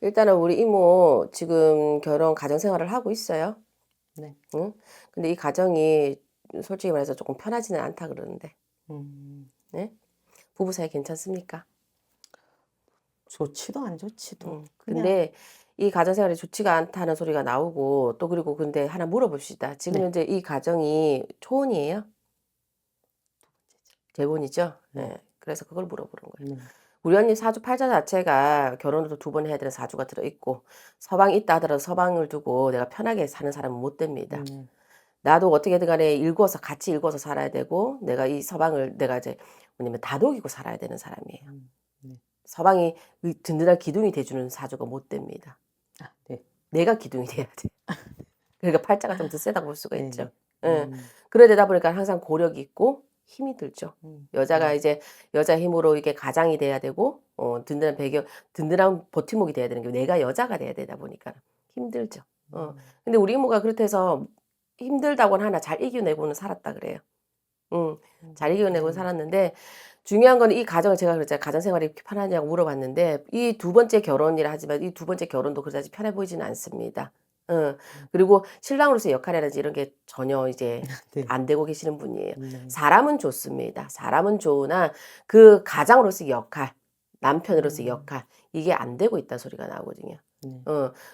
일단은 우리 이모 지금 결혼 가정생활을 하고 있어요. 네. 응? 근데 이 가정이 솔직히 말해서 조금 편하지는 않다 그러는데, 음, 네? 부부 사이 괜찮습니까? 좋지도 안 좋지도. 그냥, 근데 이 가정생활이 좋지가 않다는 소리가 나오고, 또 그리고 근데 하나 물어봅시다. 지금 네. 현재 이 가정이 초혼이에요? 재혼이죠? 네. 예. 그래서 그걸 물어보는 거예요. 네. 우리 언니 사주팔자 자체가 결혼도 2번 해야 되는 사주가 들어있고, 서방이 있다 하더라도 서방을 두고 내가 편하게 사는 사람은 못 됩니다. 네. 나도 어떻게든 간에 같이 일궈서 살아야 되고, 내가 이 서방을 내가 이제 뭐냐면 다독이고 살아야 되는 사람이에요. 네. 서방이 이 든든한 기둥이 돼주는 사주가 못 됩니다. 아, 네. 내가 기둥이 돼야 돼. 그러니까 팔자가 좀 더 세다고 볼 수가 네네. 있죠. 예. 그러다 보니까 항상 고력이 있고 힘이 들죠. 여자가 네. 이제 여자 힘으로 이게 가장이 돼야 되고, 든든한 배경, 든든한 버팀목이 돼야 되는 게 내가 여자가 돼야 되다 보니까 힘들죠. 근데 우리 이모가 그렇다 해서 힘들다고는 하나 잘 이겨내고는 살았다 그래요. 잘 이겨내고 네네. 살았는데, 중요한 건 이 가정을 제가 그랬잖아요. 가정 생활이 이렇게 편하냐고 물어봤는데, 이 두 번째 결혼이라 하지만 이 두 번째 결혼도 그다지 편해 보이지는 않습니다. 응. 그리고 신랑으로서의 역할이라든지 이런 게 전혀 이제 네. 안 되고 계시는 분이에요. 네. 사람은 좋습니다. 사람은 좋으나 그 가장으로서의 역할, 남편으로서의 음, 역할, 이게 안 되고 있다는 소리가 나오거든요. 네.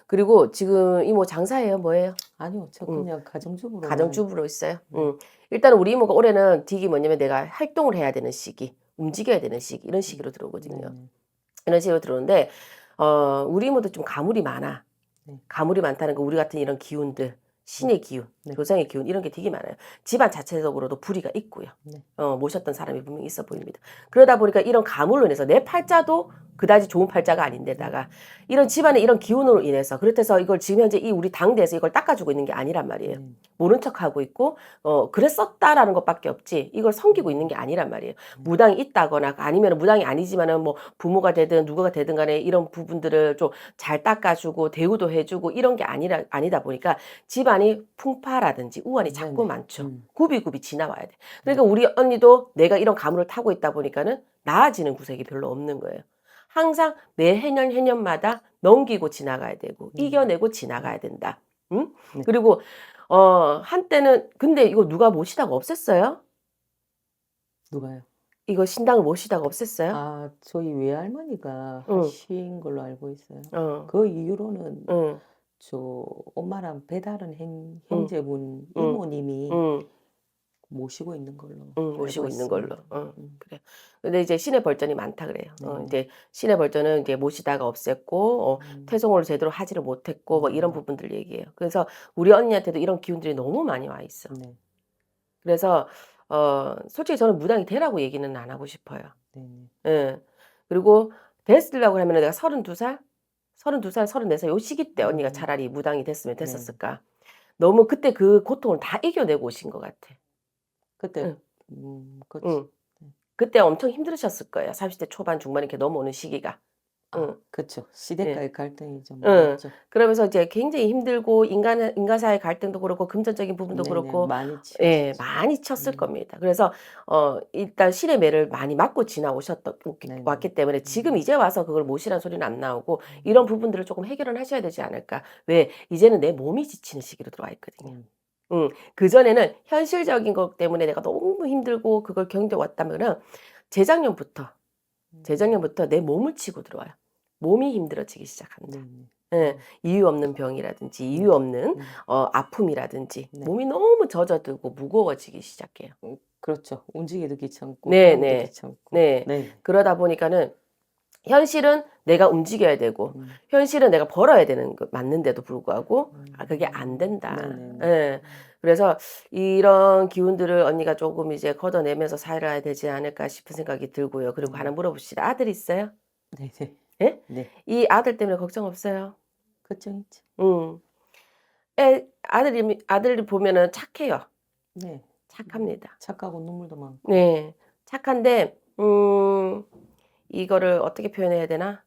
그리고 지금 이모 장사예요? 뭐예요? 아니요, 저 응. 그냥 가정주부로만. 가정주부로 있어요. 네. 일단은 우리 이모가 올해는 딕이 뭐냐면 내가 활동을 해야 되는 시기, 움직여야 되는 시기, 이런 시기로 들어오거든요. 네네. 이런 식으로 들어오는데, 우리 이모도 좀 가물이 많아. 네. 가물이 많다는 거, 우리 같은 이런 기운들, 신의 기운, 네. 조상의 기운, 이런 게 되게 많아요. 집안 자체적으로도 불의가 있고요. 네. 모셨던 사람이 분명히 있어 보입니다. 그러다 보니까 이런 가물로 인해서 내 팔자도 그다지 좋은 팔자가 아닌데다가 이런 집안의 이런 기운으로 인해서, 그렇다해서 이걸 지금 현재 이 우리 당대에서 이걸 닦아주고 있는 게 아니란 말이에요. 네. 모른 척하고 있고, 그랬었다라는 것밖에 없지 이걸 섬기고 있는 게 아니란 말이에요. 무당이 있다거나 아니면 무당이 아니지만은 뭐 부모가 되든 누구가 되든 간에 이런 부분들을 좀 잘 닦아주고 대우도 해주고 이런 게 아니다 보니까 집안이 풍파라든지 우환이 자꾸 네네. 많죠. 굽이굽이 지나와야 돼. 그러니까 우리 언니도 내가 이런 가문을 타고 있다 보니까는 나아지는 구색이 별로 없는 거예요. 항상 매 해년마다 넘기고 지나가야 되고 이겨내고 지나가야 된다. 응? 네. 그리고 한때는 근데 이거 누가 모시다가 없앴어요? 누가요? 이거 신당을 모시다가 없앴어요? 아, 저희 외할머니가 응, 하신 걸로 알고 있어요. 어, 그 이후로는 응, 저 엄마랑 배다른 응, 형제분 응, 이모님이 응. 모시고 있는 걸로 알고 모시고 있는 걸로. 있습니다. 그래. 근데 이제 신의 벌전이 많다 그래요. 네네. 이제 신의 벌전은 이제 모시다가 없앴고, 태송을 제대로 하지를 못했고, 뭐 이런 네네. 부분들 얘기해요. 그래서 우리 언니한테도 이런 기운들이 너무 많이 와 있어. 네. 그래서, 솔직히 저는 무당이 되라고 얘기는 안 하고 싶어요. 네네. 예. 그리고 됐으려고 하면 내가 32살? 32살, 34살 요 시기 때 언니가 음, 차라리 무당이 됐으면 네. 됐었을까. 너무 그때 그 고통을 다 이겨내고 오신 것 같아. 그때, 응, 그치. 응. 그때 엄청 힘들으셨을 거예요. 30대 초반 중반 이렇게 넘어오는 시기가. 아, 응. 그쵸. 예. 시대가의 갈등이 좀 응. 많았죠. 그러면서 이제 굉장히 힘들고 인간 사이의 갈등도 그렇고 금전적인 부분도 네네. 그렇고, 많이 예, 치우셨죠. 많이 쳤을 음, 겁니다. 그래서 일단 신의 매를 많이 맞고 네네. 왔기 때문에 지금 음, 이제 와서 그걸 모시라는 소리는 안 나오고 이런 부분들을 조금 해결은 하셔야 되지 않을까. 왜? 이제는 내 몸이 지치는 시기로 들어와 있거든요. 음, 그전에는 현실적인 것 때문에 내가 너무 힘들고 그걸 견뎌왔다면은 재작년부터 음, 재작년부터 내 몸을 치고 들어와요. 몸이 힘들어지기 시작한다. 네네. 예, 이유 없는 병이라든지 네. 이유 없는 음, 아픔이라든지 네. 몸이 너무 젖어들고 무거워지기 시작해요. 그렇죠. 움직이기도 귀찮고, 네, 하는 것도 네, 귀찮고. 네. 네. 그러다 보니까는 현실은 내가 움직여야 되고 음, 현실은 내가 벌어야 되는 거 맞는데도 불구하고 그게 안 된다. 네네네. 예. 그래서 이런 기운들을 언니가 조금 이제 걷어내면서 살아야 되지 않을까 싶은 생각이 들고요. 그리고 하나 물어봅시다. 아들 있어요? 네네. 예? 네. 이 아들 때문에 걱정 없어요? 걱정이죠. 음. 아들이 보면은 착해요. 네. 착합니다. 착하고 눈물도 많고. 네. 착한데, 이거를 어떻게 표현해야 되나?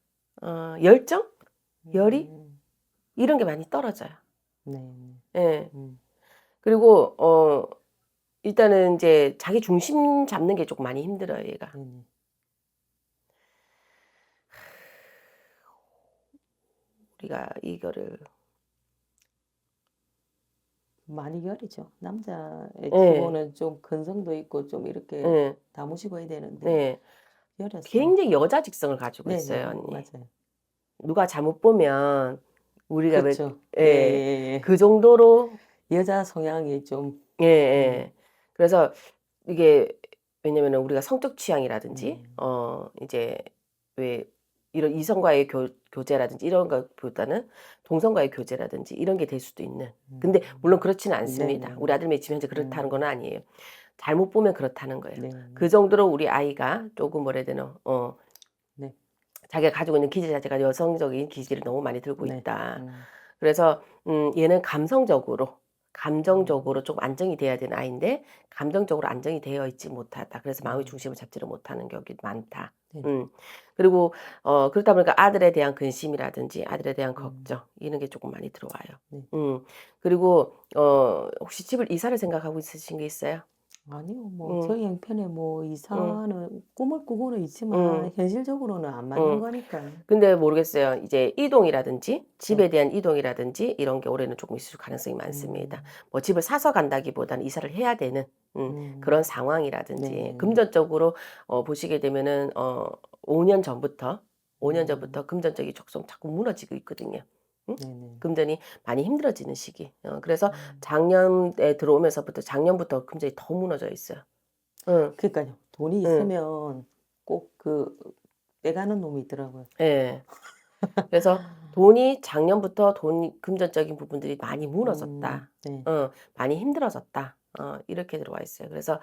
열정? 열이? 음, 이런 게 많이 떨어져요. 네. 예. 음, 그리고, 일단은 이제 자기 중심 잡는 게 조금 많이 힘들어요, 얘가. 네네. 우리가 이거를 많이 열이죠. 남자의 예, 기본은 좀 근성도 있고 좀 이렇게 예, 다무시고 해야 되는데 네. 열어서 굉장히 여자 직성을 가지고 있어요, 네네 언니. 맞아요. 누가 잘못 보면 우리가 왜, 그렇죠. 예, 예예예. 그 정도로, 여자 성향이 좀 예, 음, 예. 그래서 이게, 왜냐면은 우리가 성적 취향이라든지, 음, 이제 왜 이런 이성과의 교제라든지 이런 것보다는 동성과의 교제라든지 이런 게 될 수도 있는. 근데 물론 그렇지는 않습니다. 우리 네네네. 아들 지금 현재 그렇다는 건 음, 아니에요. 잘못 보면 그렇다는 거예요. 네, 그 정도로 우리 아이가 조금 뭐라 해야 되나, 네, 자기가 가지고 있는 기질 자체가 여성적인 기질을 너무 많이 들고 네, 있다. 그래서 얘는 감정적으로 음, 좀 안정이 돼야 되는 아이인데 감정적으로 안정이 되어 있지 못하다. 그래서 마음의 음, 중심을 잡지를 못하는 경우가 많다. 네, 그리고 그렇다 보니까 아들에 대한 근심이라든지 아들에 대한 음, 걱정 이런 게 조금 많이 들어와요. 네. 그리고 혹시 집을 이사를 생각하고 있으신 게 있어요? 아니요, 뭐 음, 저희 형편에 뭐 음, 이사는 꿈을 꾸고는 있지만 음, 현실적으로는 안 맞는 음. 거니까. 근데 모르겠어요. 이제 이동이라든지 네, 집에 대한 이동이라든지 이런 게 올해는 조금 있을 가능성이 많습니다. 음, 뭐 집을 사서 간다기보다는 이사를 해야 되는 그런 상황이라든지 네네, 금전적으로 보시게 되면은 5년 전부터 5년 음, 전부터 금전적이 조금 자꾸 무너지고 있거든요. 응? 네네. 금전이 많이 힘들어지는 시기. 그래서 음. 작년에 들어오면서부터 작년부터 금전이 더 무너져 있어요. 응, 그러니까요. 돈이 응, 있으면 꼭 그 빼가는 놈이 있더라고요. 예. 그래서 돈이 작년부터 금전적인 부분들이 많이 무너졌다. 네. 많이 힘들어졌다. 이렇게 들어와 있어요. 그래서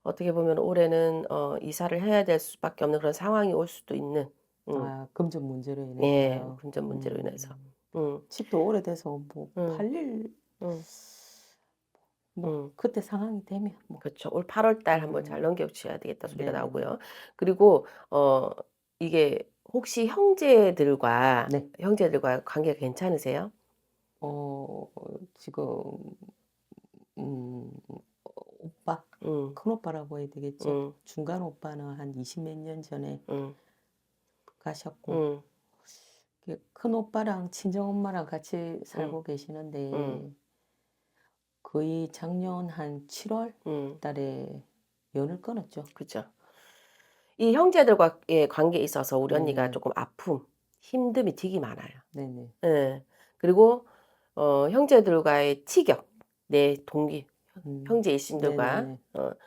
어떻게 보면 올해는 이사를 해야 될 수밖에 없는 그런 상황이 올 수도 있는, 음, 아, 금전 문제로 예, 인해서요. 금전 문제로 인해서. 음, 집도 오래돼서 뭐 음, 팔릴 음, 뭐 음. 그때 상황이 되면 뭐 그렇죠. 올 8월 달 한번 잘 음, 넘겨주셔야 되겠다 소리가 네네네. 나오고요. 그리고 이게 혹시 네. 형제들과 관계가 괜찮으세요? 어, 지금 음, 오빠 음, 큰 오빠라고 해야 되겠죠. 음, 중간 오빠는 한 20 몇 년 전에 음, 가셨고 음, 큰 오빠랑 친정 엄마랑 같이 음, 살고 음, 계시는데 거의 작년 한 7월 음. 달에 연을 끊었죠. 그죠. 이 형제들과의 관계에 있어서 우리 언니가 네네. 조금 아픔, 힘듦이 되게 많아요. 네네. 예. 그리고 형제들과의 티격, 내 동기, 형제 일심들과 네네네.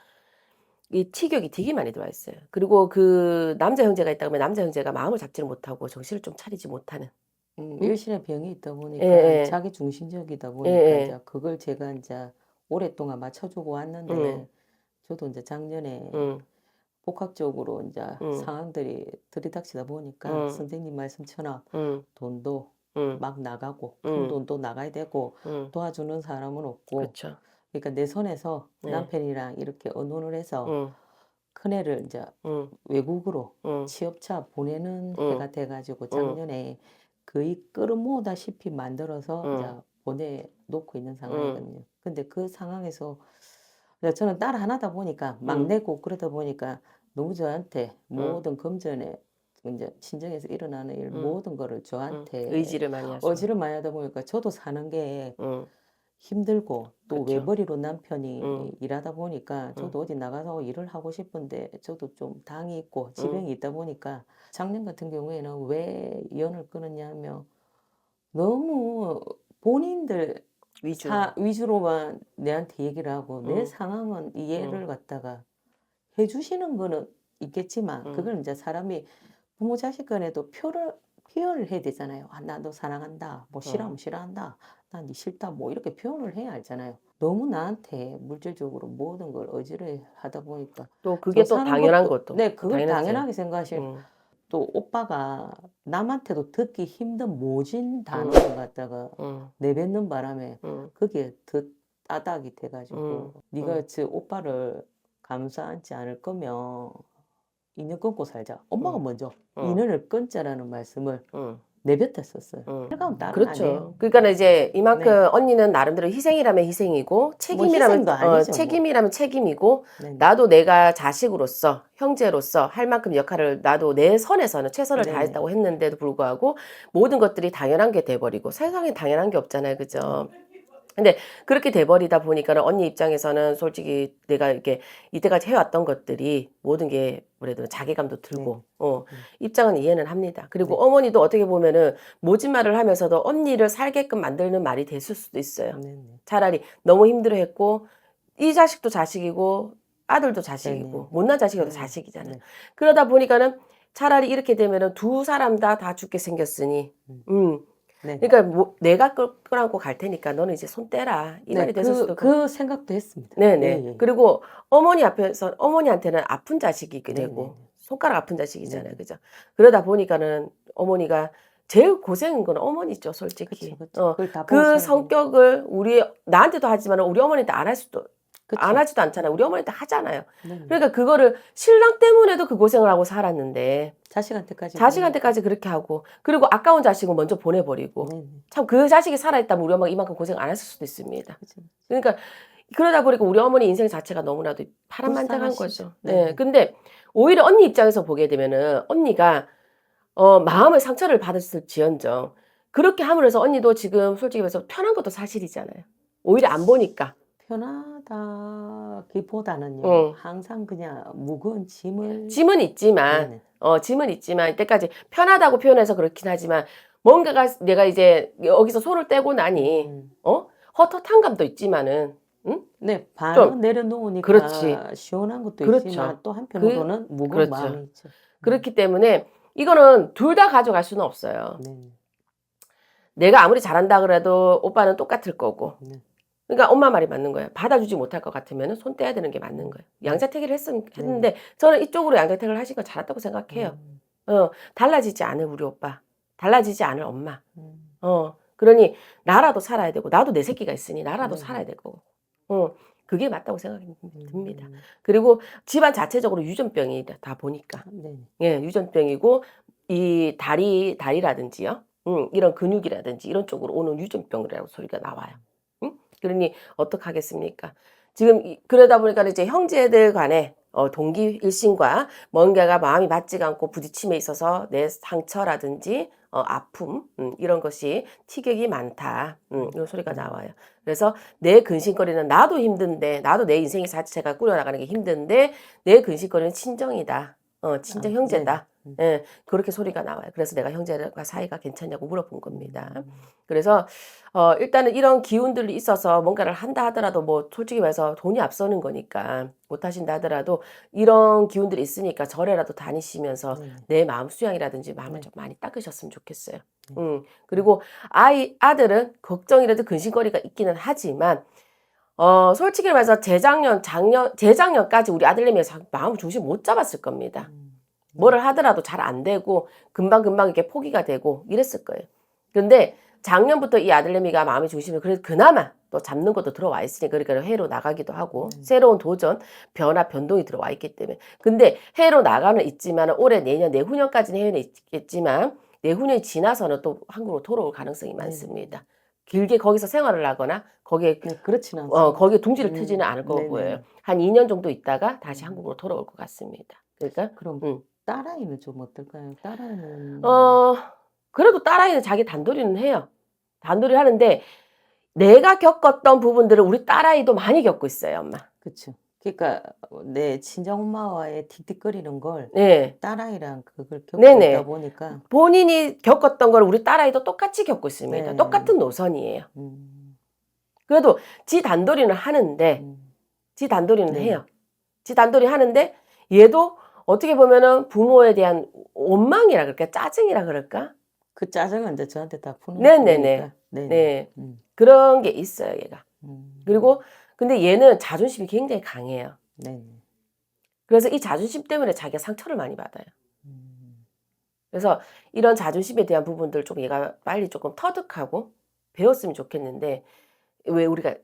이 티격이 되게 많이 들어와 있어요. 그리고 그 남자 형제가 있다 그러면 남자 형제가 마음을 잡지를 못하고 정신을 좀 차리지 못하는. 응? 일신의 병이 있다 예, 보니까 예, 자기 중심적이다 예, 보니까 예, 이제 그걸 제가 이제 오랫동안 맞춰주고 응, 왔는데 저도 이제 작년에 응, 복합적으로 이제 응, 상황들이 들이닥치다 보니까 응, 선생님 말씀처럼 응, 돈도 응, 막 나가고 큰 응, 돈도 나가야 되고 응. 도와주는 사람은 없고 그쵸. 그러니까 내 손에서 네. 남편이랑 이렇게 의논을 해서 응, 큰애를 이제 응, 외국으로 응, 취업차 보내는 응, 해가 돼가지고 응, 작년에 거의 끌어모으다시피 만들어서 이제 응, 보내놓고 있는 응, 상황이거든요. 근데 그 상황에서 이제 저는 딸 하나다 보니까 응, 막내고 그러다 보니까 너무 저한테 응, 모든 금전에 이제 친정에서 일어나는 일 응, 모든 거를 응. 저한테 의지를 많이 하셔. 어지를 많이 하다 보니까 저도 사는 게 응, 힘들고 또 그쵸. 외벌이로 남편이 응, 일하다 보니까 응, 저도 어디 나가서 일을 하고 싶은데 저도 좀 당이 있고 응. 지병이 있다 보니까 작년 같은 경우에는 왜 연을 끊었냐 하면 너무 본인들 위주로. 위주로만 내한테 얘기를 하고 내 응, 상황은 응, 이해를 갖다가 해주시는 거는 있겠지만 응, 그걸 이제 사람이 부모 자식 간에도 표현을 해야 되잖아요. 아, 나 너 사랑한다. 뭐 응. 싫어하면 싫어한다. 난 니 싫다. 뭐 이렇게 표현을 해야 알잖아요. 너무 나한테 물질적으로 모든 걸 의지를 하다 보니까 또 저 그게 또 사는 당연한 것도 것도. 네, 그걸 당연했어요. 당연하게 생각하실 응, 또 오빠가 남한테도 듣기 힘든 모진 응, 단어를 갖다가 응, 내뱉는 바람에 응, 그게 더 따닥이 돼가지고 응, 응, 네가 저 오빠를 감싸 안지 않을 거면 인연 끊고 살자. 엄마가 응, 먼저 응, 인연을 끊자라는 말씀을 응. 내뱉었었어요. 혈감은 딸은 그렇죠. 아니에요. 그러니까 이제 이만큼 네. 언니는 나름대로 희생이라면 희생이고 책임이라면 희생도 아니죠, 뭐. 책임이라면 책임이고 네네. 나도 내가 자식으로서 형제로서 할 만큼 역할을 나도 내 선에서는 최선을 네네. 다했다고 했는데도 불구하고 모든 것들이 당연한 게 돼버리고 세상에 당연한 게 없잖아요, 그죠? 근데 그렇게 돼버리다 보니까는 언니 입장에서는 솔직히 내가 이렇게 이때까지 해왔던 것들이 모든 게 뭐래도 자괴감도 들고 입장은 이해는 합니다. 그리고 네. 어머니도 어떻게 보면은 모진 말을 하면서도 언니를 살게끔 만드는 말이 됐을 수도 있어요. 네네. 차라리 너무 힘들어했고 이 자식도 자식이고 아들도 자식이고 네네. 못난 자식이도 네. 자식이잖아요. 네. 그러다 보니까는 차라리 이렇게 되면은 두 사람 다 죽게 생겼으니 네. 그러니까 뭐 내가 끌어안고 갈 테니까 너는 이제 손 떼라 이 네, 말이 됐을 수도 있고 그 생각도 했습니다. 네네 예, 예. 그리고 어머니 앞에서 어머니한테는 아픈 자식이게 네네. 되고 손가락 아픈 자식이잖아요, 네네. 그죠? 그러다 보니까는 어머니가 제일 고생인 건 어머니죠, 솔직히. 그쵸. 그걸 다 보고 그 살아야 되니까. 성격을 나한테도 하지만 우리 어머니한테 안 할 수도 그쵸. 안 하지도 않잖아요. 우리 어머니한테 하잖아요. 네네. 그러니까 그거를 신랑 때문에도 그 고생을 하고 살았는데 자식한테까지 그렇게 하고 그리고 아까운 자식은 먼저 보내버리고 네네. 참 그 자식이 살아있다면 우리 엄마가 이만큼 고생 안 했을 수도 있습니다. 그쵸. 그러니까 그러다 보니까 우리 어머니 인생 자체가 너무나도 파란만장한 불쌍하시죠. 거죠. 네. 네. 근데 오히려 언니 입장에서 보게 되면은 언니가 마음의 상처를 받았을지언정 그렇게 함으로 해서 언니도 지금 솔직히 말해서 편한 것도 사실이잖아요. 오히려 안 보니까. 편하다기보다는요. 항상 그냥 무거운 짐을 짐은 있지만 네네. 짐은 있지만 이때까지 편하다고 표현해서 그렇긴 하지만 뭔가가 내가 이제 여기서 손을 떼고 나니 헛헛한 감도 있지만은 네, 반은 내려놓으니까 그렇지. 시원한 것도 그렇죠. 있지만 또 한편으로는 무거운 그렇죠. 마음이 있죠. 그렇기 때문에 이거는 둘 다 가져갈 수는 없어요. 네. 내가 아무리 잘한다 그래도 오빠는 똑같을 거고. 네. 그러니까 엄마 말이 맞는 거예요. 받아주지 못할 것 같으면 손 떼야 되는 게 맞는 거예요. 양자택일을 했는데 저는 이쪽으로 양자택일을 하신 건 잘했다고 생각해요. 달라지지 않을 우리 오빠. 달라지지 않을 엄마. 그러니 나라도 살아야 되고 나도 내 새끼가 있으니 나라도 살아야 되고. 그게 맞다고 생각이 듭니다. 그리고 집안 자체적으로 유전병이 다 보니까. 네. 예, 유전병이고 이 다리라든지요. 이런 근육이라든지 이런 쪽으로 오는 유전병이라고 소리가 나와요. 그러니 어떡하겠습니까? 지금 그러다 보니까 이제 형제들 간에 동기 일심과 뭔가가 마음이 맞지가 않고 부딪힘에 있어서 내 상처라든지 아픔 이런 것이 티격이 많다. 이런 소리가 나와요. 그래서 내 근심거리는 나도 힘든데 나도 내 인생의 자체가 꾸려나가는 게 힘든데 내 근심거리는 친정이다. 친정 형제다. 예, 그렇게 소리가 나와요. 그래서 내가 형제가 사이가 괜찮냐고 물어본 겁니다. 그래서 일단은 이런 기운들이 있어서 뭔가를 한다 하더라도 뭐 솔직히 말해서 돈이 앞서는 거니까 못 하신다 하더라도 이런 기운들이 있으니까 절에라도 다니시면서 내 마음 수양이라든지 마음을 좀 많이 닦으셨으면 좋겠어요. 그리고 아들은 걱정이라도 근심거리가 있기는 하지만 솔직히 말해서 재작년까지 우리 아들내미 마음 중심 못 잡았을 겁니다. 뭐를 하더라도 잘 안 되고 금방금방 이렇게 포기가 되고 이랬을 거예요. 그런데 작년부터 이 아들내미가 마음의 중심을 그래도 그나마 또 잡는 것도 들어와 있으니까 그러니까 해외로 나가기도 하고 새로운 도전, 변화, 변동이 들어와 있기 때문에 근데 해외로 나가는 있지만 올해 내년, 내후년까지는 해외에 있겠지만 내후년이 지나서는 또 한국으로 돌아올 가능성이 많습니다. 길게 거기서 생활을 하거나 거기에 그렇지는 않습니다. 거기에 둥지를 트지는 않을 거고요. 한 2년 정도 있다가 다시 한국으로 돌아올 것 같습니다. 그러니까 그럼 딸아이는 좀 어떨까요? 딸아이는 그래도 딸아이는 자기 단돌이는 해요. 단돌이 하는데 내가 겪었던 부분들을 우리 딸아이도 많이 겪고 있어요, 엄마. 그렇죠. 그러니까 내 친정엄마와의 틱틱거리는 걸 네. 딸아이랑 그걸 겪고 네네. 있다 보니까 본인이 겪었던 걸 우리 딸아이도 똑같이 겪고 있습니다. 네. 똑같은 노선이에요. 그래도 지 단돌이는 하는데 지 단돌이는 네. 해요. 지 단돌이 하는데 얘도 어떻게 보면은 부모에 대한 원망이라 그럴까? 짜증이라 그럴까? 그 짜증은 이제 저한테 다 푸는 네네네. 거니까. 네. 그런 게 있어요, 얘가. 그리고 근데 얘는 자존심이 굉장히 강해요. 네. 그래서 이 자존심 때문에 자기가 상처를 많이 받아요. 그래서 이런 자존심에 대한 부분들 좀 얘가 빨리 조금 터득하고 배웠으면 좋겠는데 왜 우리가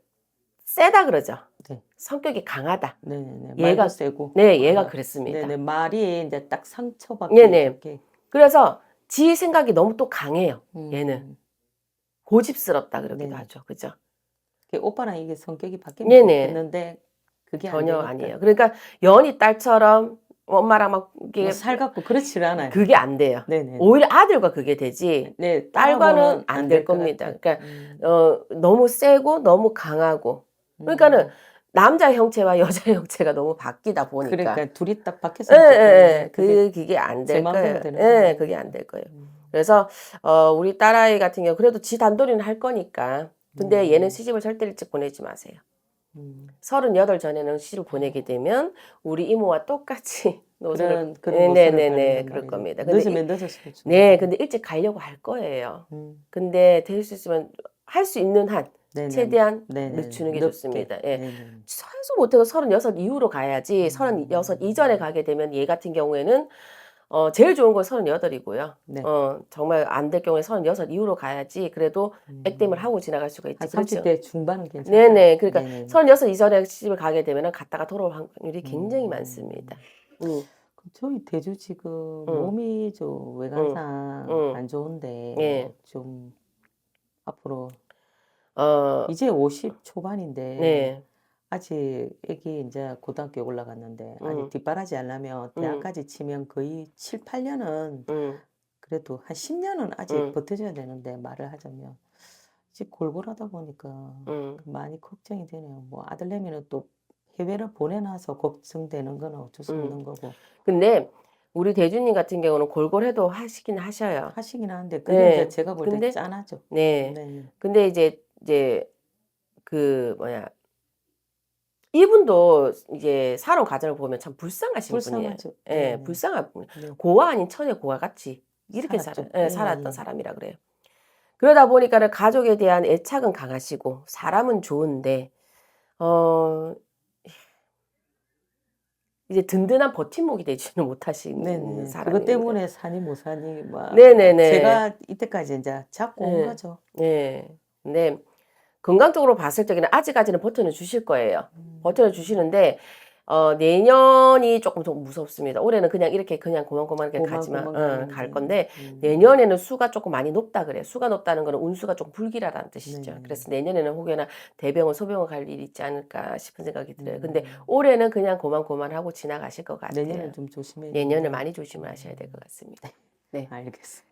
세다 그러죠? 네. 성격이 강하다. 네네네. 얘가 말도 세고. 네, 얘가 그랬습니다. 네네. 말이 이제 딱 상처받게 네네. 이렇게. 그래서 지 생각이 너무 또 강해요. 얘는 고집스럽다 그러기도 네네. 하죠. 그죠? 오빠랑 이게 성격이 바뀌면 네네. 좋겠는데 그게 안 전혀 되니까. 아니에요. 그러니까 연희 딸처럼 엄마랑 막 뭐 이게 살갑고 그렇지를 않아요. 그게 안 돼요. 네네네. 오히려 아들과 그게 되지 네, 딸과는 딸하고는 안 안 될 될 것 겁니다. 같아. 그러니까 너무 세고 너무 강하고 그러니까는 남자 형체와 여자 형체가 너무 바뀌다 보니까 그러니까 둘이 딱 예, 바뀌었으면 예, 좋겠는데 예. 그게 안 제 될 마음대로 거예요. 되는 건 예, 그게 아니니까. 안 될 거예요. 그래서 우리 딸아이 같은 경우 그래도 지 단돌이는 할 거니까. 근데 얘는 시집을 절대 일찍 보내지 마세요. 38 전에는 시집을 보내게 되면 우리 이모와 똑같이 노선을 그런 노선을 네네네 가는단 그럴 말이죠. 겁니다. 근데 늦으면 늦을수록 좋은 네, 거죠. 근데 일찍 가려고 할 거예요. 음. 근데 될 수 있으면 할 수 있는 한 네네. 최대한 네네. 늦추는 게 늦게. 좋습니다. 예. 네네. 최소 못해도 36 이후로 가야지 36 이전에 가게 되면 얘 같은 경우에는 제일 좋은 건 38이고요. 네. 정말 안 될 경우에 36 이후로 가야지 그래도 액땜을 하고 지나갈 수가 있지. 한 그렇죠? 30대 중반은 괜찮다. 네네. 그러니까 네네. 36 이전에 시집을 가게 되면은 갔다가 돌아올 확률이 굉장히 많습니다. 그럼 저희 대주 지금 음. 몸이 좀 외관상 안 좋은데 예. 좀 앞으로 어, 이제 50 초반인데 네. 아직 애기 이제 고등학교 올라갔는데 아직 뒷바라지 하려면 대학까지 치면 거의 7, 8년은 그래도 한 10년은 아직 버텨줘야 되는데 말을 하자면 이제 골골하다 보니까 많이 걱정이 되네요. 뭐 아들내미는 또 해외를 보내놔서 걱정되는 건 어쩔 수 없는 거고 근데 우리 대주님 같은 경우는 골골해도 하시긴 하셔요. 하시긴 하는데 그게 네. 이제 제가 볼 때 근데 짠하죠. 네. 네. 근데 이제 그 뭐야 이분도 이제 살아온 과정을 보면 참 불쌍하신 분이에요. 불쌍하죠. 예, 네. 불쌍한 분. 네. 고아 아닌 처녀 고아 같이 이렇게 살았죠. 살았던 사람이라 그래요. 그러다 보니까는 가족에 대한 애착은 강하시고 사람은 좋은데 어 이제 든든한 버팀목이 되지는 못하신 네네. 사람인 그것 거예요. 때문에 사니 못 사니 막 네네네. 제가 이때까지 인제 잡고 온 네. 거죠. 네. 근데 건강적으로 봤을 때는 아직까지는 버텨는 주실 거예요. 버텨는 주시는데 내년이 조금 더 무섭습니다. 올해는 그냥 이렇게 그냥 고만고만하게 가지만 고만고만 갈 가는데. 건데 내년에는 수가 조금 많이 높다 그래요. 수가 높다는 거는 운수가 조금 불길하다는 뜻이죠. 네네. 그래서 내년에는 혹여나 대병원, 소병원 갈 일이 있지 않을까 싶은 생각이 들어요. 근데 올해는 그냥 고만고만하고 지나가실 것 같아요. 내년엔 좀 조심해야 내년을 되는데. 많이 조심을 하셔야 될 것 같습니다. 네. 알겠습니다.